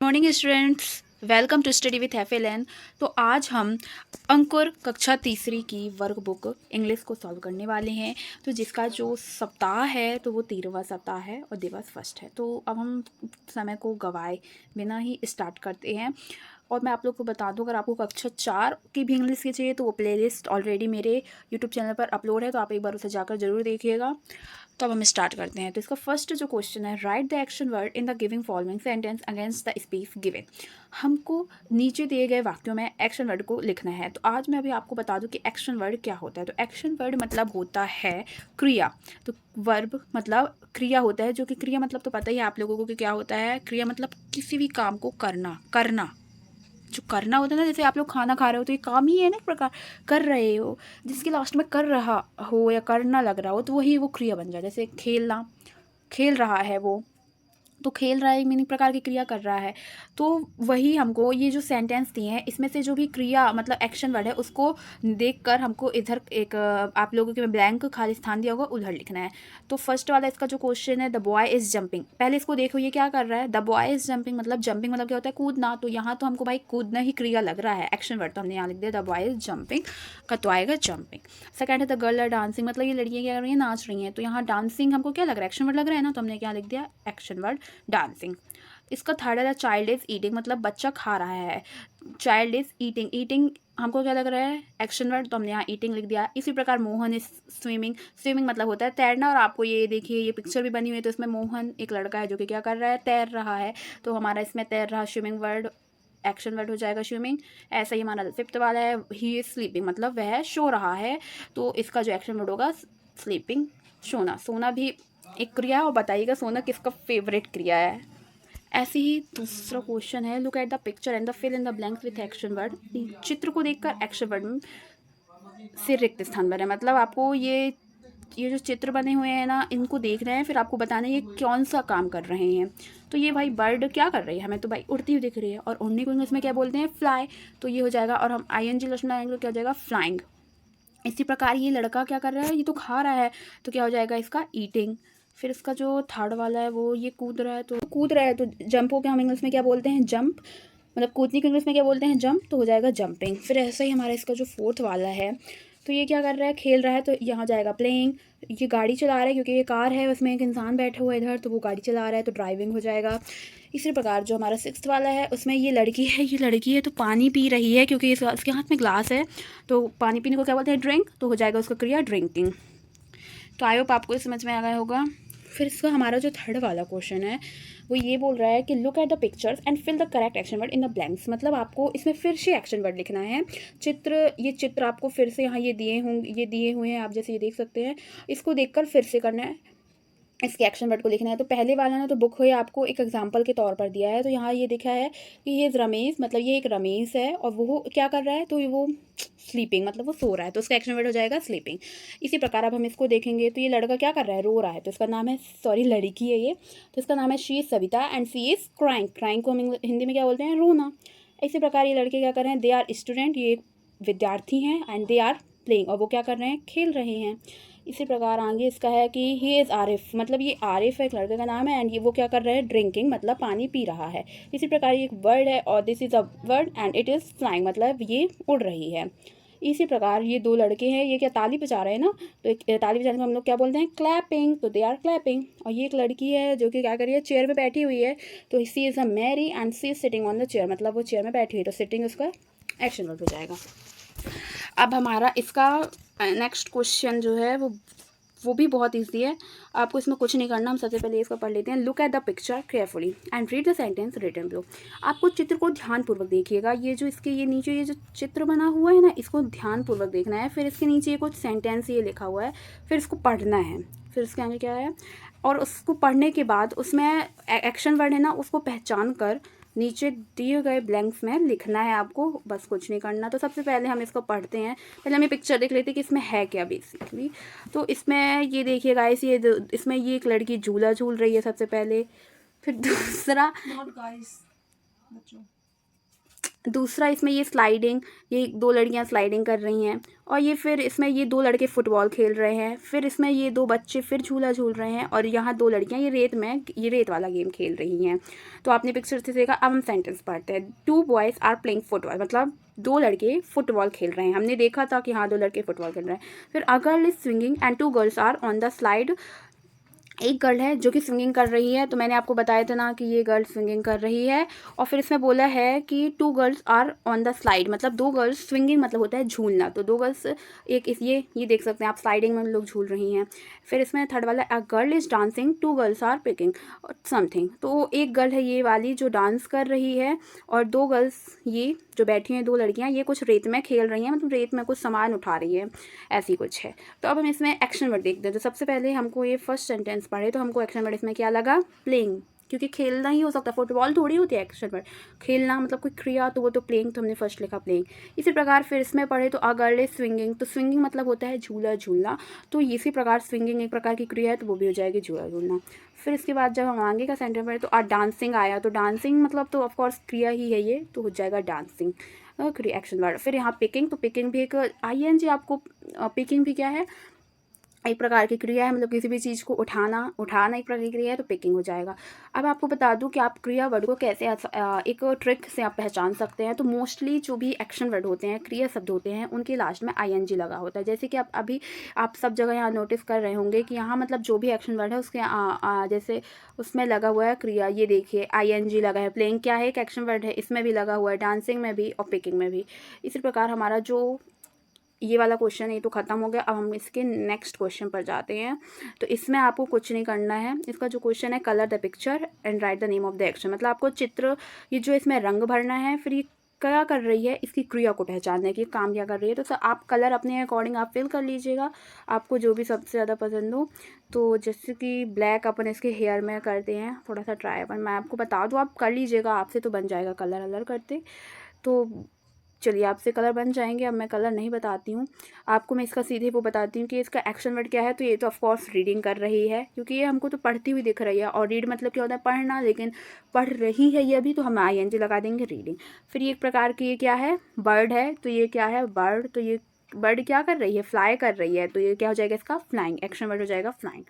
Morning students, welcome to study with FLN. तो आज हम अंकुर कक्षा तीसरी की वर्कबुक इंग्लिश को सॉल्व करने वाले हैं। तो जिसका जो सप्ताह है तो वो 13वां सप्ताह है और दिवस फर्स्ट है। तो अब हम समय को गवाए बिना ही स्टार्ट करते हैं। और मैं आप लोग को बता दूं, अगर आपको कक्षा 4 की भी इंग्लिश की चाहिए तो वो प्लेलिस्ट ऑलरेडी मेरे यूट्यूब चैनल पर अपलोड है, तो आप एक बार उसे जाकर ज़रूर देखिएगा। तो अब हम स्टार्ट करते हैं। तो इसका फर्स्ट जो क्वेश्चन है, right the action word in the giving following sentence against the space given. हमको नीचे दिए गए वाक्यों में एक्शन वर्ड को लिखना है। तो आज मैं अभी आपको बता दूं कि एक्शन वर्ड क्या होता है। तो एक्शन वर्ड मतलब होता है क्रिया। तो वर्ब मतलब क्रिया होता है, जो कि क्रिया मतलब तो पता ही है आप लोगों को कि क्या होता है। क्रिया मतलब किसी भी काम को करना जो करना होता है ना, जैसे आप लोग खाना खा रहे हो तो ये काम ही है ना, एक प्रकार कर रहे हो, जिसके लास्ट में कर रहा हो या करना लग रहा हो तो वही वो क्रिया बन जाए। जैसे खेलना, खेल रहा है वो, तो खेल रहा है मीनिंग प्रकार की क्रिया कर रहा है। तो वही हमको ये जो सेंटेंस दिए हैं इसमें से जो भी क्रिया मतलब एक्शन वर्ड है उसको देखकर हमको इधर एक आप लोगों के ब्लैंक खाली स्थान दिया होगा उधर लिखना है। तो फर्स्ट वाला इसका जो क्वेश्चन है, द बॉय इज जंपिंग। पहले इसको देखो ये क्या कर रहा है, द बॉय इज जंपिंग मतलब जंपिंग मतलब क्या होता है, कूदना। तो यहाँ तो हमको भाई कूदना ही क्रिया लग रहा है, एक्शन वर्ड तो हमने यहाँ लिख दिया द बॉय इज जंपिंग का, तो आएगा जंपिंग। सेकंड है द गर्ल आर डांसिंग, मतलब ये लड़कियाँ क्या कर रही हैं, नाच रही हैं। तो यहाँ डांसिंग हमको क्या लग रहा है, एक्शन वर्ड लग रहा है ना, तो हमने क्या लिख दिया, एक्शन वर्ड डांसिंग। इसका थर्ड है चाइल्ड इज ईटिंग, मतलब बच्चा खा रहा है। चाइल्ड इज ईटिंग, ईटिंग हमको क्या लग रहा है, एक्शन वर्ड, तो हमने यहाँ ईटिंग लिख दिया। इसी प्रकार मोहन इज स्विमिंग, स्विमिंग मतलब होता है तैरना। और आपको ये देखिए ये पिक्चर भी बनी हुई है, तो इसमें मोहन एक लड़का है जो कि क्या कर रहा है, तैर रहा है। तो हमारा इसमें तैर रहा स्विमिंग वर्ड एक्शन वर्ड हो जाएगा स्विमिंग। ऐसा ही हमारा फिफ्थ वाला है, ही इज स्लीपिंग मतलब वह सो रहा है। तो इसका जो एक्शन वर्ड होगा स्लीपिंग, सोना। सोना भी एक क्रिया है, और बताइएगा सोना किसका फेवरेट क्रिया है। ऐसे ही दूसरा क्वेश्चन है, look at the picture and the fill in the blanks with action word. चित्र को देखकर एक्शन वर्ड से रिक्त स्थान भरें। मतलब आपको ये जो चित्र बने हुए हैं ना, इनको देख रहे हैं, फिर आपको बताना है ये कौन सा काम कर रहे हैं। तो ये भाई बर्ड क्या कर रही है, हमें तो भाई उड़ती हुई दिख रही है, और उड़ने को इंग्लिश में क्या बोलते हैं, फ्लाई। तो ये हो जाएगा, और हम ING लक्षण आएंगे तो क्या हो जाएगा, फ्लाइंग। इसी प्रकार ये लड़का क्या कर रहा है, ये तो खा रहा है, तो क्या हो जाएगा इसका, ईटिंग। फिर इसका जो थर्ड वाला है वो ये कूद रहा है, तो जंप हो गया, हम इंग्लिश में क्या बोलते हैं, जंप। मतलब कूदने को इंग्लिश में क्या बोलते हैं, जंप, तो हो जाएगा जंपिंग। फिर ऐसा ही हमारा इसका जो फोर्थ वाला है, तो ये क्या कर रहा है, खेल रहा है, तो यहाँ जाएगा प्लेइंग। ये गाड़ी चला रहा है, क्योंकि ये कार है उसमें एक इंसान बैठा हुआ है इधर, तो वो गाड़ी चला रहा है, तो ड्राइविंग हो जाएगा। इसी प्रकार जो हमारा सिक्स्थ वाला है उसमें ये लड़की है तो पानी पी रही है, क्योंकि इसके हाथ में ग्लास है, तो पानी पीने को क्या बोलते हैं, ड्रिंक, तो हो जाएगा उसका क्रिया ड्रिंकिंग। तो आई होप आपको ये समझ में आ गया होगा। फिर इसका हमारा जो थर्ड वाला क्वेश्चन है वो ये बोल रहा है कि look at the pictures and fill the correct action word in the blanks. मतलब आपको इसमें फिर से एक्शन वर्ड लिखना है। ये चित्र आपको फिर से यहाँ ये दिए हुए हैं, आप जैसे ये देख सकते हैं, इसको देखकर फिर से करना है, इसके एक्शन वर्ड को लिखना है। तो पहले वाला ना तो बुक हुई आपको एक एग्जांपल के तौर पर दिया है, तो यहाँ ये दिखा है कि ये रमेश, मतलब ये एक रमेश है और वो क्या कर रहा है, तो वो स्लीपिंग मतलब वो सो रहा है, तो उसका एक्शन वर्ड हो जाएगा स्लीपिंग। इसी प्रकार अब हम इसको देखेंगे, तो ये लड़का क्या कर रहा है, रो रहा है, तो इसका नाम है, सॉरी लड़की है ये, तो इसका नाम है she is Savita and she is crying. Crying को हम हिंदी में क्या बोलते हैं, रोना। इसी प्रकार ये लड़के क्या कर रहे हैं, दे आर स्टूडेंट, ये विद्यार्थी हैं, एंड दे आर प्लेइंग, और वो क्या कर रहे हैं, खेल रहे हैं। इसी प्रकार आगे इसका है कि ही इज़ आरिफ, मतलब ये आरिफ है, एक लड़के का नाम है, एंड ये वो क्या कर रहा है, ड्रिंकिंग मतलब पानी पी रहा है। इसी प्रकार ये एक वर्ड है, और this is a word and it is flying, मतलब ये उड़ रही है। इसी प्रकार ये दो लड़के हैं, ये क्या ताली बजा रहे हैं ना, तो एक ताली बजाने को हम लोग क्या बोलते हैं, क्लैपिंग, तो दे आर क्लैपिंग। और ये एक लड़की है जो कि क्या कर रही है, चेयर पे बैठी हुई है, तो she is a Mary and she is sitting on the chair, मतलब वो चेयर में बैठी हुई है, तो सिटिंग उसका एक्शन वर्ड हो जाएगा। अब हमारा इसका नेक्स्ट क्वेश्चन जो है वो भी बहुत ईजी है, आपको इसमें कुछ नहीं करना। हम सबसे पहले इसको पढ़ लेते हैं। Look at the picture carefully and read the sentence written below. आपको चित्र को ध्यानपूर्वक देखिएगा, ये जो इसके ये नीचे ये जो चित्र बना हुआ है ना, इसको ध्यानपूर्वक देखना है। फिर इसके नीचे ये कुछ सेंटेंस ये लिखा हुआ है, फिर इसको पढ़ना है। फिर इसके आगे क्या है, और उसको पढ़ने के बाद उसमें एक्शन वर्ड है ना, उसको पहचान कर नीचे दिए गए ब्लैंक्स में लिखना है आपको, बस कुछ नहीं करना। तो सबसे पहले हम इसको पढ़ते हैं, पहले हम ये पिक्चर देख लेते हैं कि इसमें है क्या बेसिकली। तो इसमें ये देखिए गाइस, इसमें ये एक लड़की झूला झूल रही है सबसे पहले। फिर दूसरा, दूसरा इसमें ये स्लाइडिंग, ये 2 लड़कियां स्लाइडिंग कर रही हैं, और ये फिर इसमें ये 2 लड़के फुटबॉल खेल रहे हैं, फिर इसमें ये 2 बच्चे फिर झूला झूल रहे हैं, और यहाँ 2 लड़कियां ये रेत वाला गेम खेल रही हैं। तो आपने पिक्चर से देखा। अब हम सेंटेंस पढ़ते हैं। 2 बॉयज़ आर प्लेइंग फुटबॉल, मतलब 2 लड़के फुटबॉल खेल रहे हैं। हमने देखा था कि हाँ 2 लड़के फुटबॉल खेल रहे हैं। फिर a girl is swinging and 2 girls are on the slide. एक गर्ल है जो कि स्विंगिंग कर रही है, तो मैंने आपको बताया था ना कि ये गर्ल स्विंगिंग कर रही है। और फिर इसमें बोला है कि 2 girls are on the slide, मतलब 2 गर्ल्स, स्विंगिंग मतलब होता है झूलना, तो 2 गर्ल्स एक इस ये देख सकते हैं आप, स्लाइडिंग में लोग झूल रही हैं। फिर इसमें थर्ड वाला, a girl is dancing 2 girls are picking something, तो एक गर्ल है ये वाली जो डांस कर रही है, और 2 गर्ल्स ये जो बैठी हैं 2 लड़कियां, ये कुछ रेत में खेल रही हैं, मतलब रेत में कुछ सामान उठा रही है, ऐसी कुछ है। तो अब हम इसमें एक्शन वर्ड देखते हैं। तो सबसे पहले हमको ये फर्स्ट सेंटेंस पढ़े, तो हमको एक्शन वर्ड इसमें क्या लगा? प्लेइंग, क्योंकि खेलना ही हो सकता है, फुटबॉल थोड़ी होती है एक्शन वर्ड। खेलना मतलब कोई क्रिया, तो वो तो प्लेइंग, तो हमने फर्स्ट लिखा प्लेइंग। इसी प्रकार फिर इसमें पढ़े तो अ गर्ल इज स्विंगिंग, तो स्विंगिंग मतलब होता है झूला झूलना, तो इसी प्रकार स्विंगिंग एक प्रकार की क्रिया है, तो वो भी हो जाएगी झूला झूलना। फिर इसके बाद जब हम आगे का सेंटेंस पढ़े तो आ डांसिंग आया, तो डांसिंग मतलब तो ऑफकोर्स क्रिया ही है ये, तो हो जाएगा डांसिंग एक्शन वर्ड। फिर यहाँ पिकिंग, तो पिकिंग भी एक ING, आपको पिकिंग भी क्या है? एक प्रकार की क्रिया है, मतलब किसी भी चीज़ को उठाना एक प्रकार की क्रिया है, तो पिकिंग हो जाएगा। अब आपको बता दूं कि आप क्रिया वर्ड को कैसे एक ट्रिक से आप पहचान सकते हैं। तो मोस्टली जो भी एक्शन वर्ड होते हैं, क्रिया शब्द होते हैं, उनके लास्ट में ING लगा होता है। जैसे कि आप सब जगह यहाँ नोटिस कर रहे होंगे कि यहाँ मतलब जो भी एक्शन वर्ड है उसके जैसे उसमें लगा हुआ है क्रिया, ये देखिए ING लगा है। प्लेइंग क्या है? एक एक्शन वर्ड है, इसमें भी लगा हुआ है, डांसिंग में भी और पिकिंग में भी। इसी प्रकार हमारा जो ये वाला क्वेश्चन ये तो ख़त्म हो गया। अब हम इसके नेक्स्ट क्वेश्चन पर जाते हैं। तो इसमें आपको कुछ नहीं करना है। इसका जो क्वेश्चन है, colour the picture and write the name of the action, मतलब आपको चित्र, ये जो इसमें रंग भरना है, फिर ये क्या कर रही है, इसकी क्रिया को पहचानने की काम क्या कर रही है। तो सर आप कलर अपने अकॉर्डिंग आप फिल कर लीजिएगा, आपको जो भी सबसे ज़्यादा पसंद हो। तो जैसे कि ब्लैक अपन इसके हेयर में करते हैं, थोड़ा सा ट्राई अपन मैं आपको बता दूँ, आप कर लीजिएगा, आपसे तो बन जाएगा कलर अलर करते। तो चलिए आपसे कलर बन जाएंगे। अब मैं कलर नहीं बताती हूँ आपको, मैं इसका सीधे वो बताती हूँ कि इसका एक्शन वर्ड क्या है। तो ये तो ऑफकोर्स रीडिंग कर रही है, क्योंकि ये हमको तो पढ़ती हुई दिख रही है, और रीड मतलब क्या होता है? पढ़ना, लेकिन पढ़ रही है ये अभी, तो हम ING लगा देंगे, रीडिंग। फिर ये एक प्रकार की ये क्या है? बर्ड है, तो ये क्या है? बर्ड। तो ये बर्ड क्या कर रही है? फ्लाई कर रही है, तो ये क्या हो जाएगा? इसका फ्लाइंग, एक्शन वर्ड हो जाएगा फ्लाइंग।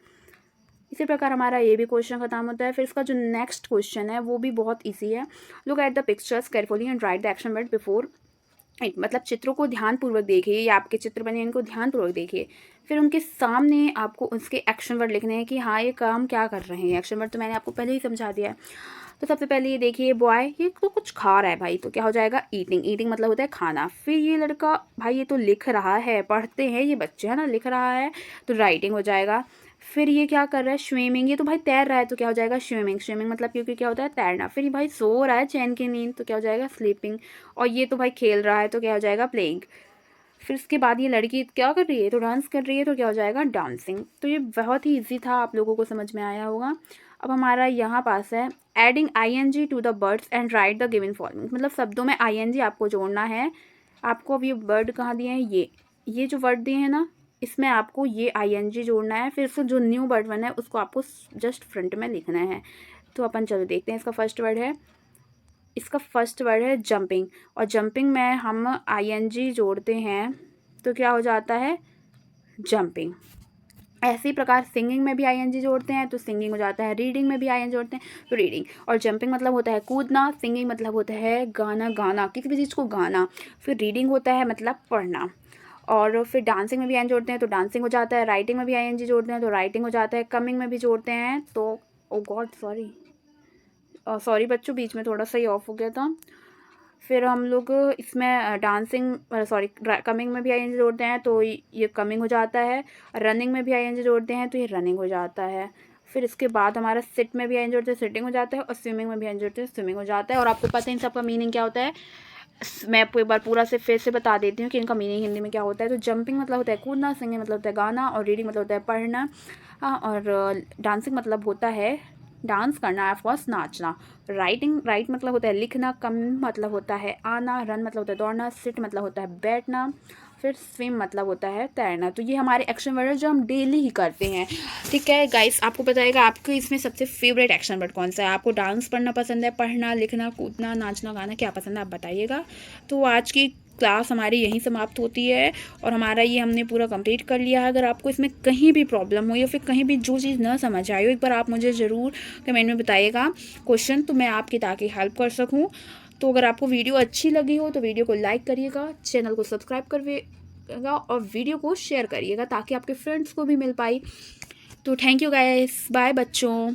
इसी प्रकार हमारा ये भी क्वेश्चन खत्म होता है। फिर इसका जो नेक्स्ट क्वेश्चन है वो भी बहुत ईजी है। Look at the pictures carefully and write the action word before it, मतलब चित्रों को ध्यानपूर्वक देखिए, या आपके चित्र बने इनको ध्यानपूर्वक देखिए, फिर उनके सामने आपको उसके एक्शन वर्ड लिखने हैं कि हाँ ये काम क्या कर रहे हैं। एक्शन वर्ड तो मैंने आपको पहले ही समझा दिया है। तो सबसे पहले ये देखिए, बॉय ये तो कुछ खा रहा है भाई, तो क्या हो जाएगा? ईटिंग। ईटिंग मतलब होता है खाना। फिर ये लड़का भाई ये तो लिख रहा है, पढ़ते हैं ये बच्चे है ना, लिख रहा है, तो राइटिंग हो जाएगा। फिर ये क्या कर रहा है? स्विमिंग, ये तो भाई तैर रहा है, तो क्या हो जाएगा? स्विमिंग। स्विमिंग मतलब क्योंकि क्या होता है? तैरना। फिर ये भाई सो रहा है चैन की नींद, तो क्या हो जाएगा? स्लीपिंग। और ये तो भाई खेल रहा है, तो क्या हो जाएगा? प्लेइंग। फिर उसके बाद ये लड़की क्या कर रही है? तो डांस कर रही है, तो क्या हो जाएगा? डांसिंग। तो ये बहुत ही ईजी था, आप लोगों को समझ में आया होगा। अब हमारा यहाँ पास है adding ING to the words and write the given format, मतलब शब्दों में ING आपको जोड़ना है। आपको अब ये वर्ड कहाँ दिए हैं? ये जो वर्ड दिए हैं ना, इसमें आपको ये ING जोड़ना है। फिर इसको जो न्यू वर्ड बना है उसको आपको जस्ट फ्रंट में लिखना है। तो अपन चलो देखते हैं। इसका फर्स्ट वर्ड है जंपिंग, और जंपिंग में हम ING जोड़ते हैं, तो क्या हो जाता है? जंपिंग। ऐसे ही प्रकार सिंगिंग में भी ING जोड़ते हैं, तो सिंगिंग हो जाता है। रीडिंग में भी ING जोड़ते हैं, तो रीडिंग। और जंपिंग मतलब होता है कूदना, सिंगिंग मतलब होता है गाना गाना, किसी भी चीज़ को गाना। फिर रीडिंग होता है मतलब पढ़ना। और फिर डांसिंग में भी ING जोड़ते हैं, तो डांसिंग हो जाता है। राइटिंग में भी ING जोड़ते हैं, तो राइटिंग हो जाता है। कमिंग में भी जोड़ते हैं, तो ओ गॉड सॉरी बच्चों, बीच में थोड़ा सा ही ऑफ हो गया था। फिर हम लोग इसमें डांसिंग कमिंग में भी ING जोड़ते हैं, तो ये कमिंग हो जाता है। रनिंग में भी ING जोड़ते हैं, तो ये रनिंग हो जाता है। फिर इसके बाद हमारा सिट में भी ING जोड़ते हैं, सिटिंग हो जाता है। और स्विमिंग में भी ING जोड़ते हैं, स्विमिंग हो जाता है। और आपको पता है इन सबका मीनिंग क्या होता है? मैं आपको एक बार पूरा से फिर से बता देती हूँ कि इनका मीनिंग हिंदी में क्या होता है। तो जंपिंग मतलब होता है कूदना, सिंगिंग मतलब होता है गाना, और रीडिंग मतलब होता है पढ़ना, और डांसिंग मतलब होता है डांस करना, ऑफकोर्स नाचना। राइट मतलब होता है लिखना, कम मतलब होता है आना, रन मतलब होता है दौड़ना, सिट मतलब होता है बैठना। फिर स्विम मतलब होता है तैरना। तो ये हमारे एक्शन वर्ड है जो हम डेली ही करते हैं। ठीक है गाइस, आपको बताएगा आपको इसमें सबसे फेवरेट एक्शन वर्ड कौन सा है। आपको डांस पढ़ना पसंद है, पढ़ना लिखना कूदना नाचना गाना क्या पसंद है, आप बताइएगा। तो आज की क्लास हमारी यहीं समाप्त होती है और हमारा ये हमने पूरा कंप्लीट कर लिया है। अगर आपको इसमें कहीं भी प्रॉब्लम हो या फिर कहीं भी जो चीज़ ना समझ आई हो, एक बार आप मुझे ज़रूर कमेंट में बताइएगा क्वेश्चन, तो मैं आपकी ताकि हेल्प कर सकूँ। तो अगर आपको वीडियो अच्छी लगी हो तो वीडियो को लाइक करिएगा, चैनल को सब्सक्राइब करिएगा और वीडियो को शेयर करिएगा ताकि आपके फ्रेंड्स को भी मिल पाए। तो थैंक यू गाइस, बाय बच्चों।